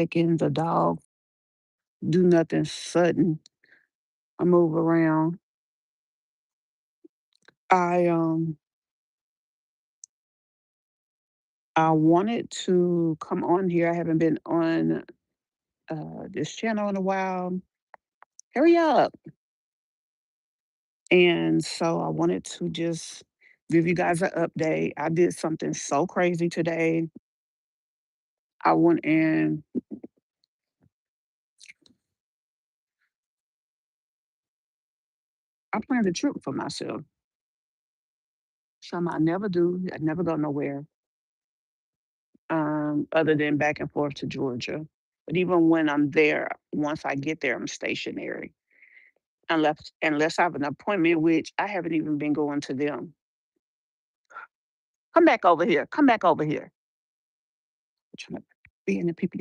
taking the dog, do nothing sudden. I move around. I um I wanted to come on here. I haven't been on this channel in a while. Hurry up. And so I wanted to just give you guys an update. I did something so crazy today. I went and I planned a trip for myself. Something I never do. I never go nowhere other than back and forth to Georgia. But even when I'm there, once I get there, I'm stationary. Unless I have an appointment, which I haven't even been going to them. Come back over here. Come back over here. I'm trying to be in the people.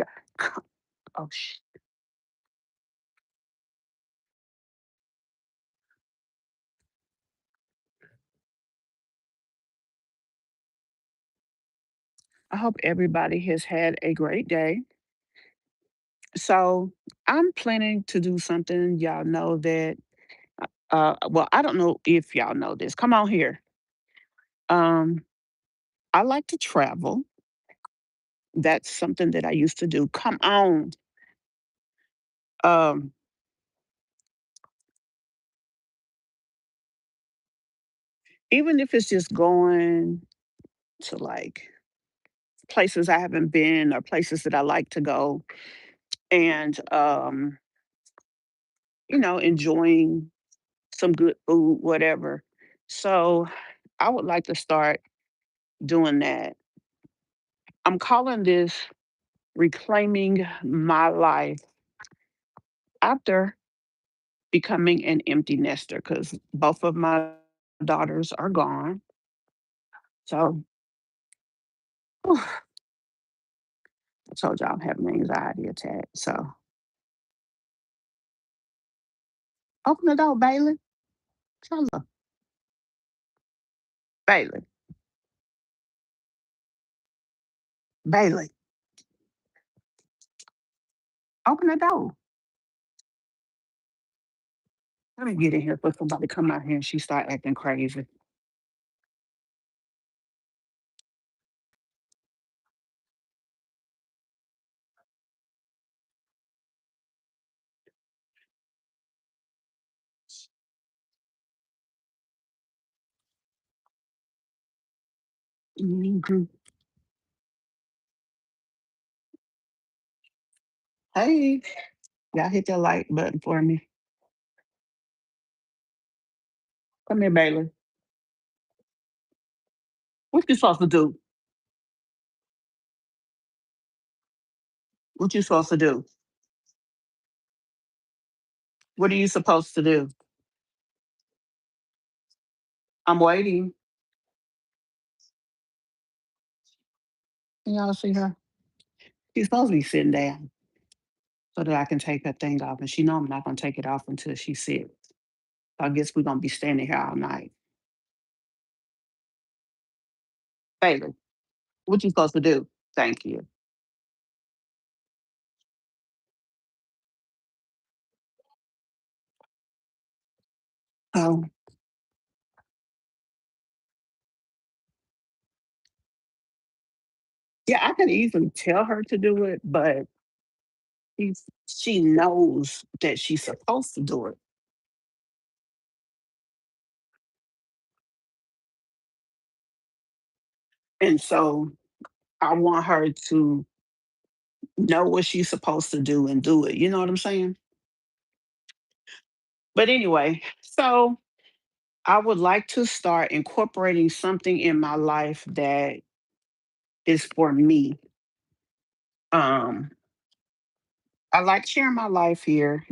Oh, I hope everybody has had a great day. So I'm planning to do something. Y'all know that. Well, I don't know if y'all know this. Come on here. Um, I like to travel. That's something that I used to do. Come on. Um, Even if it's just going to like places I haven't been or places that I like to go and enjoying some good food, whatever. So I would like to start doing that. I'm calling this reclaiming my life after becoming an empty nester because both of my daughters are gone. So I told y'all I'm having an anxiety attack. So open the door, Bailey. Tell her, Bailey, Bailey, open the door. Let me get in here for somebody to come out here and she start acting crazy. Mhm. Hey, y'all hit that like button for me. Come here, Bailey. What you supposed to do? What you supposed to do? What are you supposed to do? I'm waiting. Can y'all see her? She's supposed to be sitting down so that I can take her thing off. And she know I'm not gonna take it off until she sits. I guess we're gonna be standing here all night. Bailey, what you supposed to do? Thank you. Um, yeah, I can easily tell her to do it, but she knows that she's supposed to do it. And so I want her to know what she's supposed to do and do it. You know what I'm saying? But anyway, so I would like to start incorporating something in my life that is for me. Um, I like sharing my life here,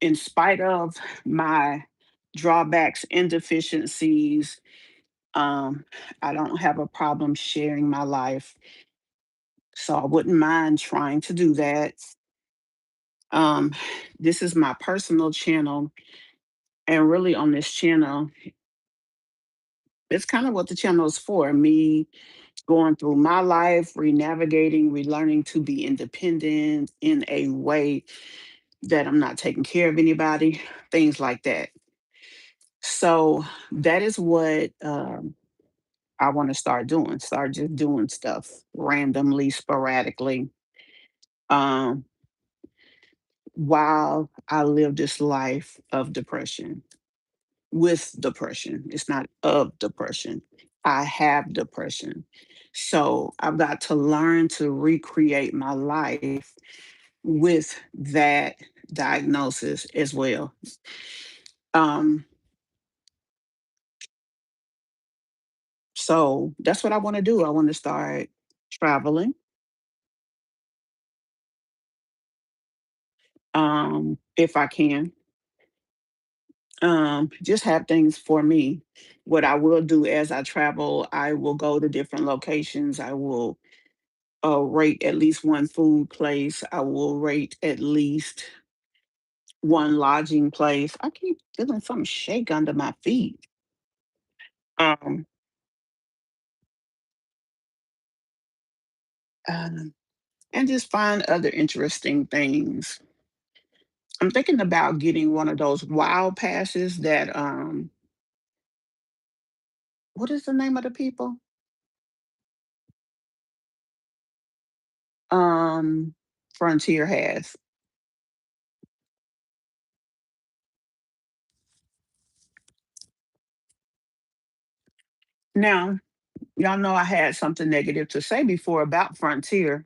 in spite of my drawbacks and deficiencies. Um, I don't have a problem sharing my life. So I wouldn't mind trying to do that. Um, this is my personal channel. And really, on this channel, it's kind of what the channel is for me going through my life, re-navigating, relearning to be independent in a way that I'm not taking care of anybody, things like that. So that is what I want to start doing. Start just doing stuff randomly, sporadically, um, while I live this life of depression. With depression, it's not of depression. I have depression. So I've got to learn to recreate my life with that diagnosis as well. Um, so that's what I want to do. I want to start traveling, if I can. Just have things for me. What I will do as I travel, I will go to different locations. I will rate at least one food place. I will rate at least one lodging place. I keep feeling something shake under my feet. Um, um, and just find other interesting things. I'm thinking about getting one of those wild passes that what is the name of the people? Um Frontier has. Now, y'all know I had something negative to say before about Frontier.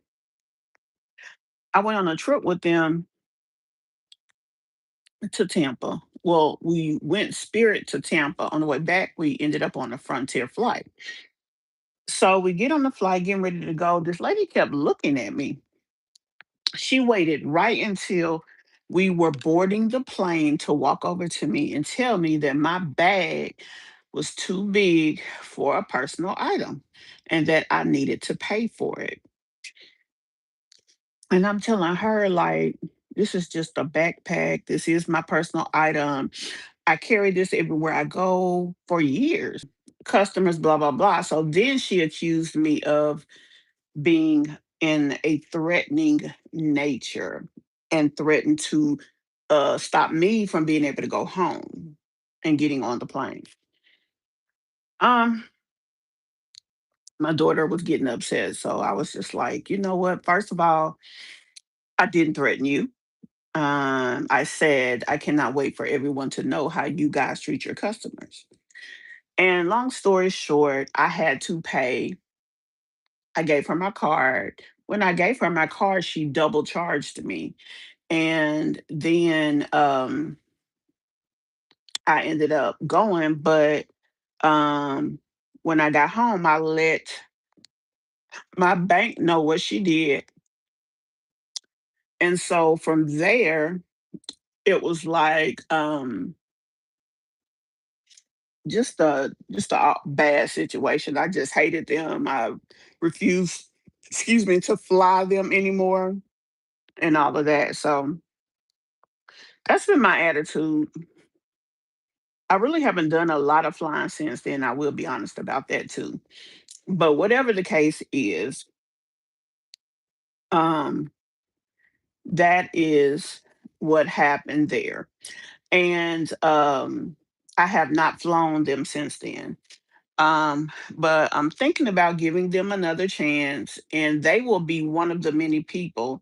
I went on a trip with them to Tampa. Well, we went Spirit to Tampa. On the way back, we ended up on a Frontier flight. So we get on the flight, getting ready to go. This lady kept looking at me. She waited right until we were boarding the plane to walk over to me and tell me that my bag was too big for a personal item and that I needed to pay for it. And I'm telling her, like, this is just a backpack. This is my personal item. I carry this everywhere I go for years. Customers, blah, blah, blah. So then she accused me of being in a threatening nature and threatened to stop me from being able to go home and getting on the plane. Um, my daughter was getting upset. So I was just like, you know what? First of all, I didn't threaten you. I said, I cannot wait for everyone to know how you guys treat your customers. And long story short, I had to pay. I gave her my card. When I gave her my card, she double charged me. And then I ended up going, but um, when I got home, I let my bank know what she did. And so from there, it was like just a bad situation. I just hated them. I refused, excuse me, to fly them anymore and all of that. So that's been my attitude. I really haven't done a lot of flying since then. I will be honest about that too. But whatever the case is, um, that is what happened there. And I have not flown them since then. But I'm thinking about giving them another chance, and they will be one of the many people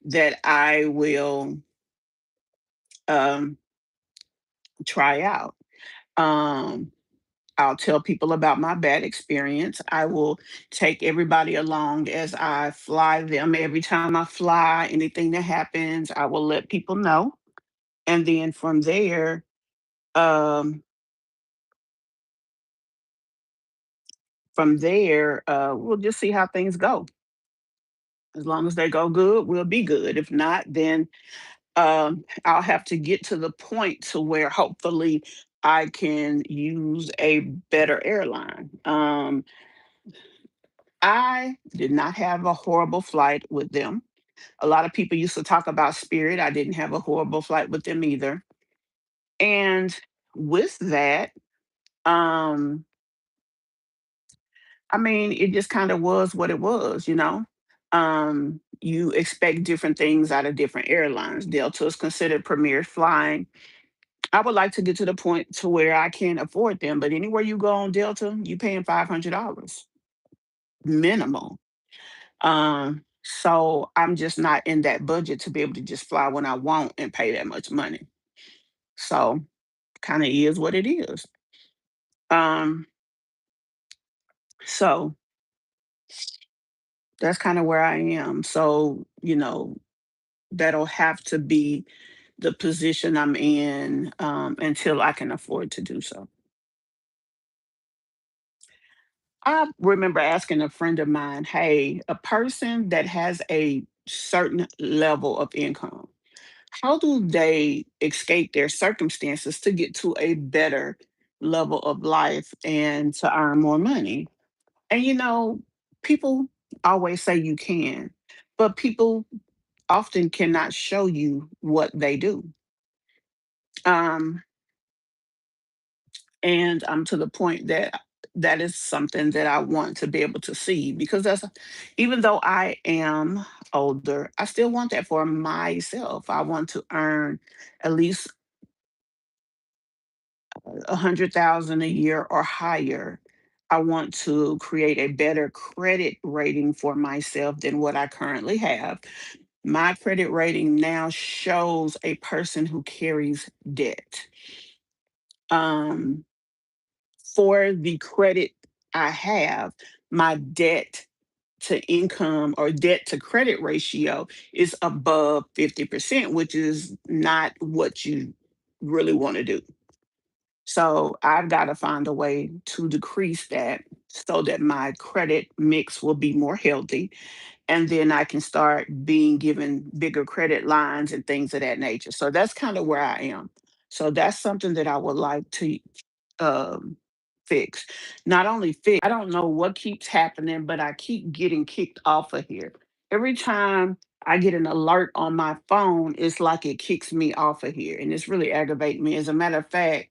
that I will um, try out. Um, I'll tell people about my bad experience. I will take everybody along as I fly them. Every time I fly, anything that happens, I will let people know. And then um, from there, we'll just see how things go. As long as they go good, we'll be good. If not, then I'll have to get to the point to where hopefully I can use a better airline. I did not have a horrible flight with them. A lot of people used to talk about Spirit. I didn't have a horrible flight with them either. And with that, um, I mean, it just kind of was what it was, you know. You expect different things out of different airlines. Delta is considered premier flying. I would like to get to the point to where I can afford them, but anywhere you go on Delta, you paying $500 minimal. So I'm just not in that budget to be able to just fly when I want and pay that much money. So kind of is what it is. Um, so that's kind of where I am. So, that'll have to be the position I'm in until I can afford to do so. I remember asking a friend of mine, hey, a person that has a certain level of income, how do they escape their circumstances to get to a better level of life and to earn more money? And people always say you can, but people often cannot show you what they do. Um, and I'm to the point that that is something that I want to be able to see because that's even though I am older, I still want that for myself. I want to earn at least 100,000 a year or higher. I want to create a better credit rating for myself than what I currently have. My credit rating now shows a person who carries debt. Um, for the credit I have, my debt to income or debt to credit ratio is above 50%, which is not what you really want to do. So I've got to find a way to decrease that so that my credit mix will be more healthy. And then I can start being given bigger credit lines and things of that nature. So that's kind of where I am. So that's something that I would like to um, fix. Not only fix, I don't know what keeps happening, but I keep getting kicked off of here. Every time I get an alert on my phone, it's like it kicks me off of here. And it's really aggravating me. As a matter of fact,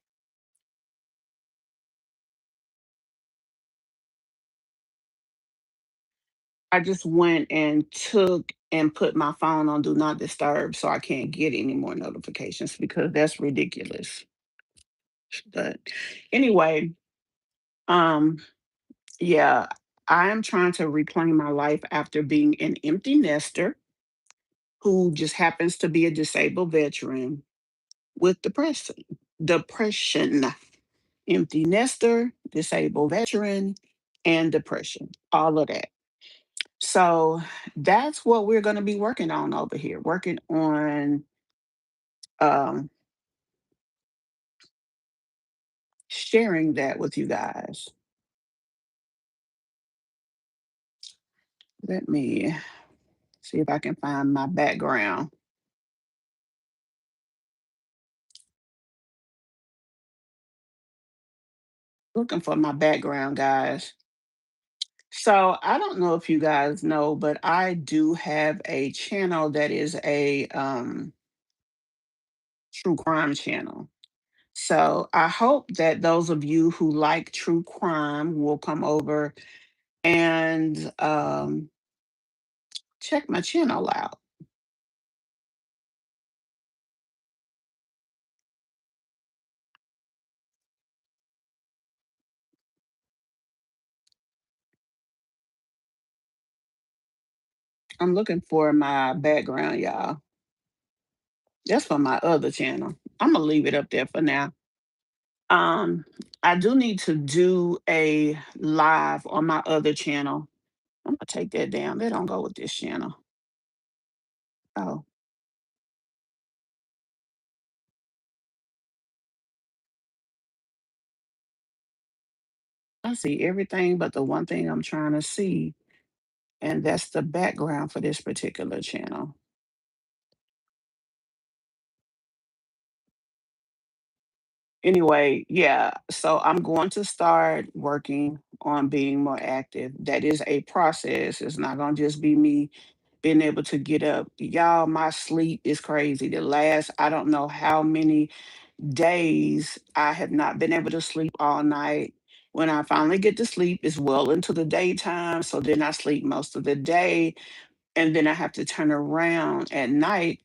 I just went and took and put my phone on do not disturb so I can't get any more notifications because that's ridiculous. But anyway, um, yeah, I am trying to reclaim my life after being an empty nester who just happens to be a disabled veteran with depression. Depression. Empty nester, disabled veteran, and depression. All of that. So that's what we're going to be working on over here, working on um, sharing that with you guys. Let me see if I can find my background. Looking for my background, guys. So I don't know if you guys know, but I do have a channel that is a true crime channel. So I hope that those of you who like true crime will come over and check my channel out. I'm looking for my background, y'all. That's for my other channel. I'm gonna leave it up there for now. Um, I do need to do a live on my other channel. I'm gonna take that down. They don't go with this channel. Oh, I see everything but the one thing I'm trying to see, and that's the background for this particular channel. Anyway, yeah, so I'm going to start working on being more active. That is a process. It's not going to just be me being able to get up. Y'all, my sleep is crazy. The last, I don't know how many days I have not been able to sleep all night. When I finally get to sleep, it's well into the daytime. So then I sleep most of the day. And then I have to turn around at night.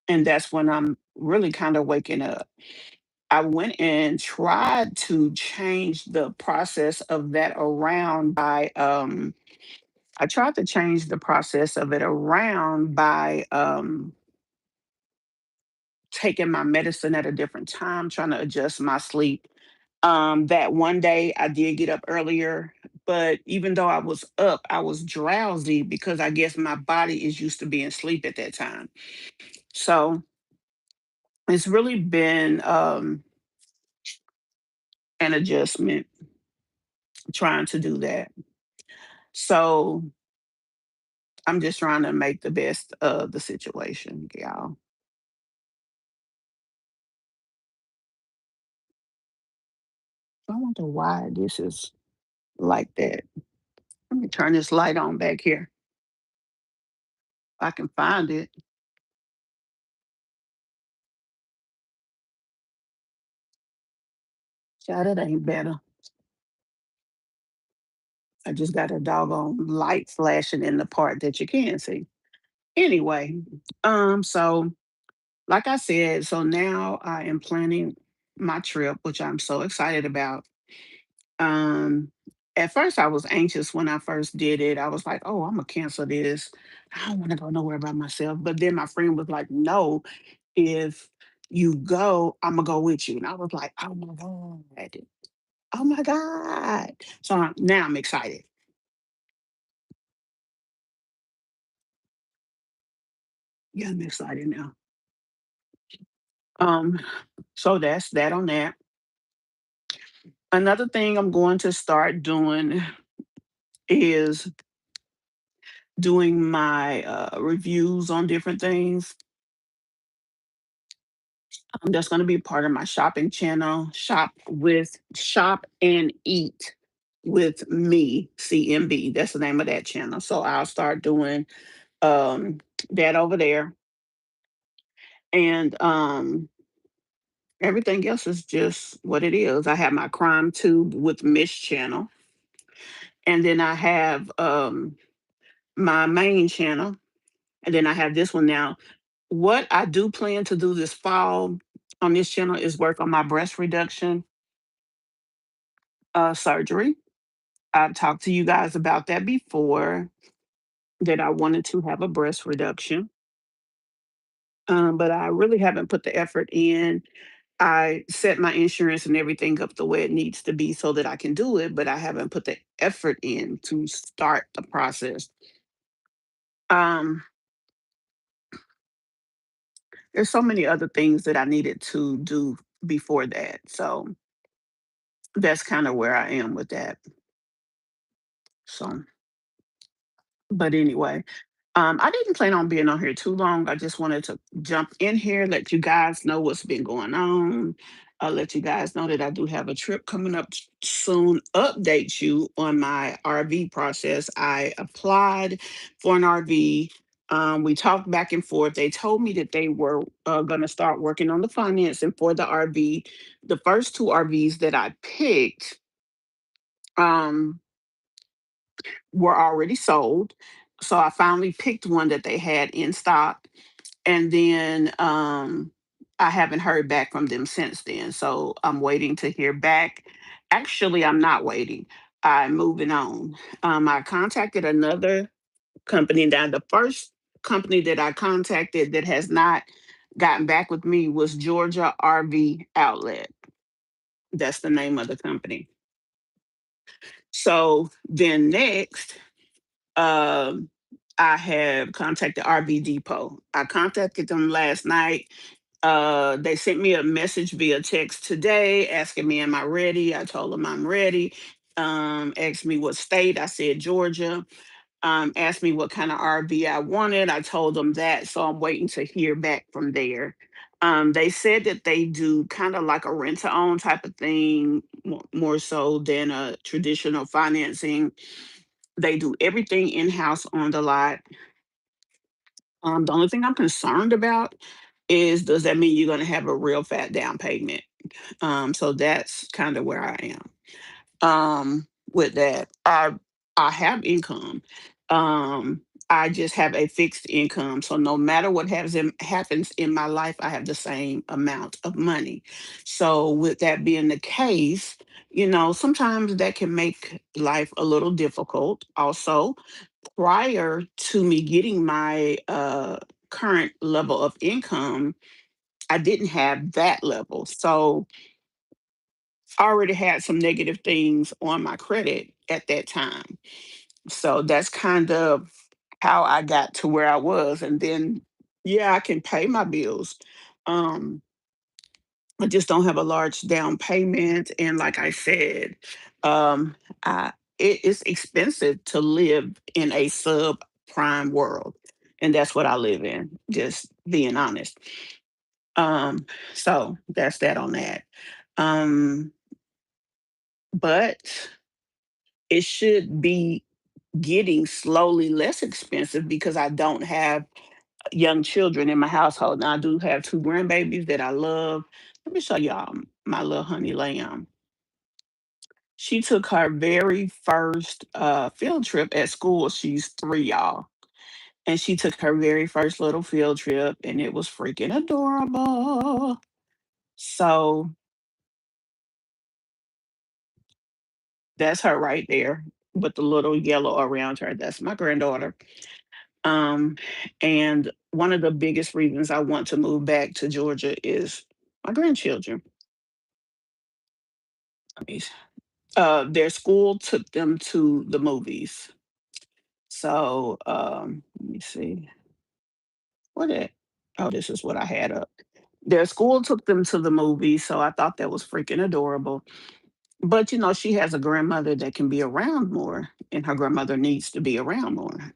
And that's when I'm really kind of waking up. I went and tried to change the process of that around by I tried to change the process of it around by taking my medicine at a different time, trying to adjust my sleep. That one day I did get up earlier, but even though I was up, I was drowsy because I guess my body is used to being asleep at that time. So it's really been an adjustment trying to do that. So I'm just trying to make the best of the situation, y'all. I wonder why this is like that. Let me turn this light on back here. If I can find it. Child, it ain't better. I just got a doggone light flashing in the part that you can see. Anyway, so like I said, so now I am planning my trip, which I'm so excited about. Um, at first I was anxious when I first did it. I was like, oh, I'm gonna cancel this. I don't want to go nowhere by myself. But then my friend was like, no, if you go, I'm gonna go with you. And I was like, oh my God. Oh my God. So now I'm excited. Yeah, I'm excited now. Um, so that's that on that. Another thing I'm going to start doing is doing my reviews on different things. That's going to be part of my shopping channel. Shop and eat with me, CMB. That's the name of that channel. So I'll start doing that over there. And everything else is just what it is. I have my crime tube with Miss channel. And then I have my main channel. And then I have this one now. What I do plan to do this fall on this channel is work on my breast reduction surgery. I've talked to you guys about that before, that I wanted to have a breast reduction, but I really haven't put the effort in. I set my insurance and everything up the way it needs to be so that I can do it, but I haven't put the effort in to start the process. Um, there's so many other things that I needed to do before that. So that's kind of where I am with that. So, but anyway, I didn't plan on being on here too long. I just wanted to jump in here, let you guys know what's been going on. I'll let you guys know that I do have a trip coming up soon. Update you on my RV process. I applied for an RV. We talked back and forth. They told me that they were going to start working on the financing for the RV. The first two RVs that I picked um, were already sold. So I finally picked one that they had in stock. And then I haven't heard back from them since then. So I'm waiting to hear back. Actually, I'm not waiting. I'm moving on. I contacted another company. Now, the first company that I contacted that has not gotten back with me was Georgia RV Outlet. That's the name of the company. So then next, um, I have contacted RV Depot. I contacted them last night. They sent me a message via text today asking me, am I ready? I told them I'm ready. Asked me what state. I said Georgia. Asked me what kind of RV I wanted. I told them that. So I'm waiting to hear back from there. They said that they do kind of like a rent to own type of thing, more so than a traditional financing. They do everything in house on the lot. The only thing I'm concerned about is, does that mean you're going to have a real fat down payment? So that's kind of where I am. with that. I have income. Um, I just have a fixed income. So no matter what happens in my life, I have the same amount of money. So with that being the case, sometimes that can make life a little difficult. Also, prior to me getting my current level of income, I didn't have that level. So I already had some negative things on my credit at that time. So that's kind of how I got to where I was. And then, yeah, I can pay my bills. Um, I just don't have a large down payment. And like I said, um, it is expensive to live in a subprime world. And that's what I live in, just being honest. Um, so that's that on that. Um, but it should be getting slowly less expensive because I don't have young children in my household. Now I do have two grandbabies that I love. Let me show y'all my little honey lamb. She took her very first field trip at school. She's 3, y'all. And she took her very first little field trip and it was freaking adorable. So that's her right there with the little yellow around her. That's my granddaughter. Um, and one of the biggest reasons I want to move back to Georgia is my grandchildren. I mean, their school took them to the movies. So let me see. What it? Oh, this is what I had up. Their school took them to the movies, so I thought that was freaking adorable. But she has a grandmother that can be around more, and her grandmother needs to be around more.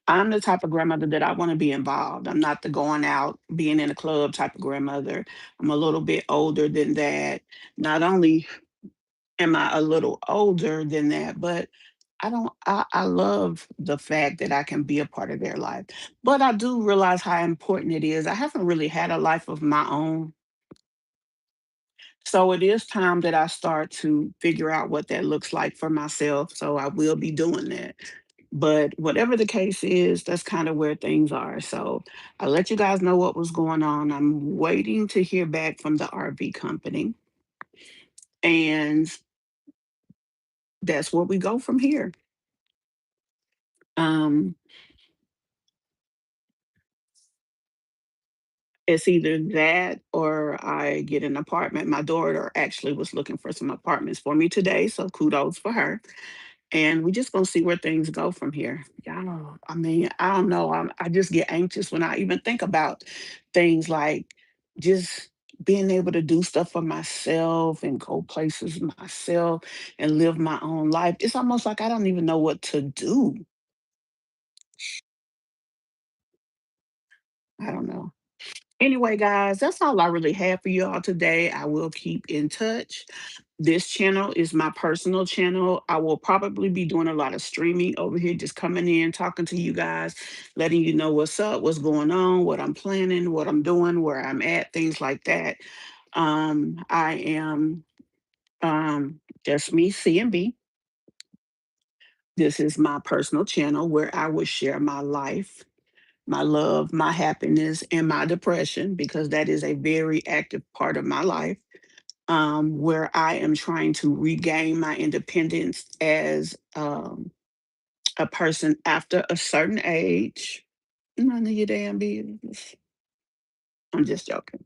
I'm the type of grandmother that I want to be involved. I'm not the going out, being in a club type of grandmother. I'm a little bit older than that. Not only am I a little older than that, but I love the fact that I can be a part of their life. But I do realize how important it is. I haven't really had a life of my own. So it is time that I start to figure out what that looks like for myself. So I will be doing that. But whatever the case is, that's kind of where things are. So I'll let you guys know what was going on. I'm waiting to hear back from the RV company. And that's where we go from here. Um, it's either that or I get an apartment. My daughter actually was looking for some apartments for me today. So kudos for her. And we just gonna see where things go from here. Y'all, I mean, I don't know. I just get anxious when I even think about things like just being able to do stuff for myself and go places myself and live my own life. It's almost like I don't even know what to do. I don't know. Anyway, guys, that's all I really have for you all today. I will keep in touch. This channel is my personal channel. I will probably be doing a lot of streaming over here, just coming in, talking to you guys, letting you know what's up, what's going on, what I'm planning, what I'm doing, where I'm at, things like that. I am just me, CMB. This is my personal channel where I will share my life, my love, my happiness, and my depression, because that is a very active part of my life, where I am trying to regain my independence as a person after a certain age. None of your damn business. I'm just joking.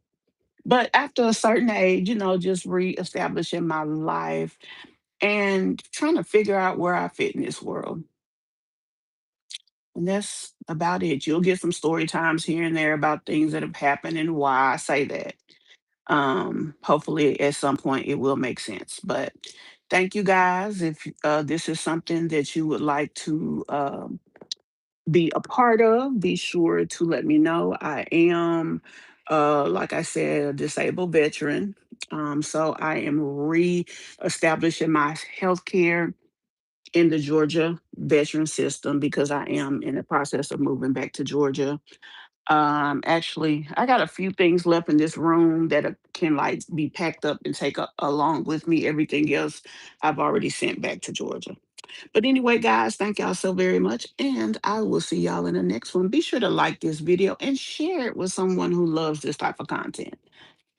But after a certain age, just reestablishing my life and trying to figure out where I fit in this world. And that's about it. You'll get some story times here and there about things that have happened and why I say that. Hopefully at some point it will make sense. But thank you guys. If this is something that you would like to be a part of, be sure to let me know. I am, like I said, a disabled veteran. So I am re-establishing my health care in the Georgia veteran system because I am in the process of moving back to Georgia. Actually, I got a few things left in this room that can like be packed up and take along with me. Everything else I've already sent back to Georgia. But anyway, guys, thank y'all so very much. And I will see y'all in the next one. Be sure to like this video and share it with someone who loves this type of content.